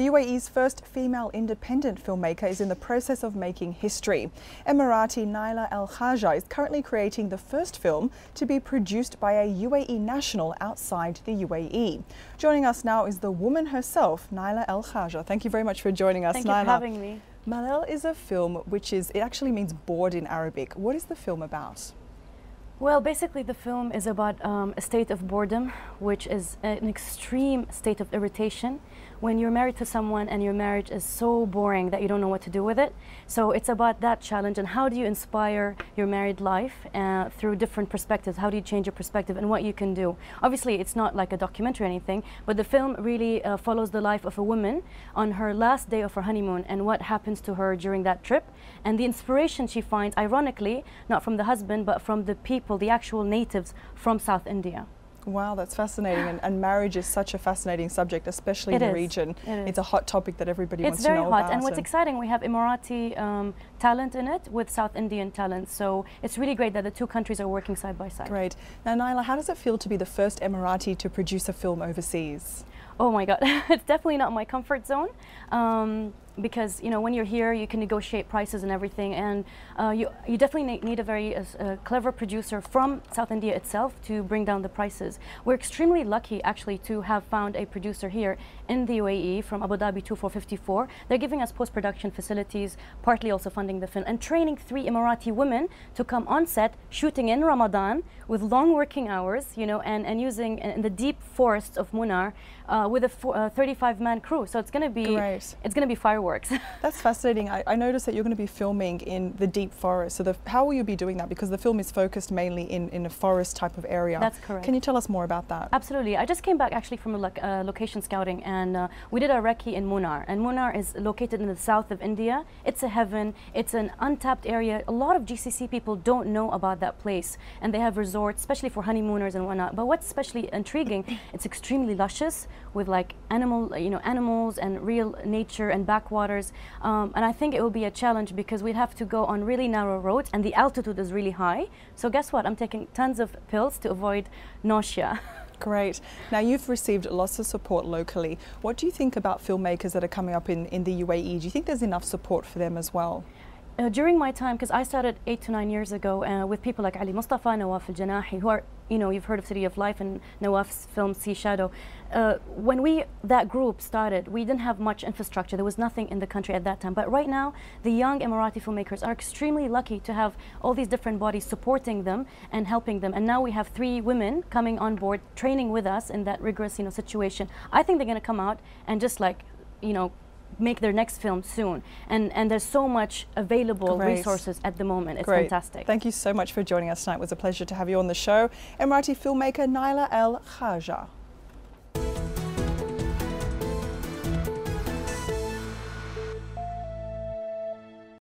The UAE's first female independent filmmaker is in the process of making history. Emirati Naila Al Khaja is currently creating the first film to be produced by a UAE national outside the UAE. Joining us now is the woman herself, Naila Al Khaja. Thank you very much for joining us, Thank Naila. you for having me. Malal is a film it actually means bored in Arabic. What is the film about? Well, basically the film is about a state of boredom, which is an extreme state of irritation when you're married to someone and your marriage is so boring that you don't know what to do with it. So it's about that challenge and how do you inspire your married life through different perspectives. How do you change your perspective and what you can do? Obviously, it's not like a documentary or anything, but the film really follows the life of a woman on her last day of her honeymoon and what happens to her during that trip. And the inspiration she finds, ironically, not from the husband, but from the people, the actual natives from South India. Wow, that's fascinating. And marriage is such a fascinating subject, especially in the region. It's a hot topic that everybody wants to know about. It's very hot. And what's exciting, we have Emirati talent in it with South Indian talent. So it's really great that the two countries are working side by side. Great. Now, Naila, how does it feel to be the first Emirati to produce a film overseas? Oh my God, it's definitely not my comfort zone. Because when you're here, you can negotiate prices and everything, and you definitely need a very clever producer from South India itself to bring down the prices. We're extremely lucky actually to have found a producer here in the UAE from Abu Dhabi 2454. They're giving us post-production facilities, partly also funding the film, and training 3 Emirati women to come on set, shooting in Ramadan with long working hours, and using in the deep forests of Munar with a 35-man crew. So it's going to be great. It's going to be fireworks. That's fascinating. I noticed that you're going to be filming in the deep forest. So how will you be doing that? Because the film is focused mainly in a forest type of area. That's correct. Can you tell us more about that? Absolutely. I just came back actually from location scouting, and we did a recce in Munar. And Munar is located in the south of India. It's a heaven. It's an untapped area. A lot of GCC people don't know about that place, and they have resorts, especially for honeymooners and whatnot. But what's especially intriguing, it's extremely luscious with like animals and real nature and backwaters. And I think it will be a challenge because we'd have to go on really narrow roads and the altitude is really high. So guess what? I'm taking tons of pills to avoid nausea. Great. Now, you've received lots of support locally. What do you think about filmmakers that are coming up in the UAE? Do you think there's enough support for them as well? During my time, because I started 8 to 9 years ago with people like Ali Mustafa, Nawaf Al-Janahi, who are, you've heard of City of Life and Nawaf's film Sea Shadow. When that group started, we didn't have much infrastructure. There was nothing in the country at that time. But right now, the young Emirati filmmakers are extremely lucky to have all these different bodies supporting them and helping them. And now we have 3 women coming on board, training with us in that rigorous, situation. I think they're going to come out and just make their next film soon, and there's so much available resources at the moment. It's fantastic. Thank you so much for joining us tonight. It was a pleasure to have you on the show. Emirati filmmaker Naila Al Khaja.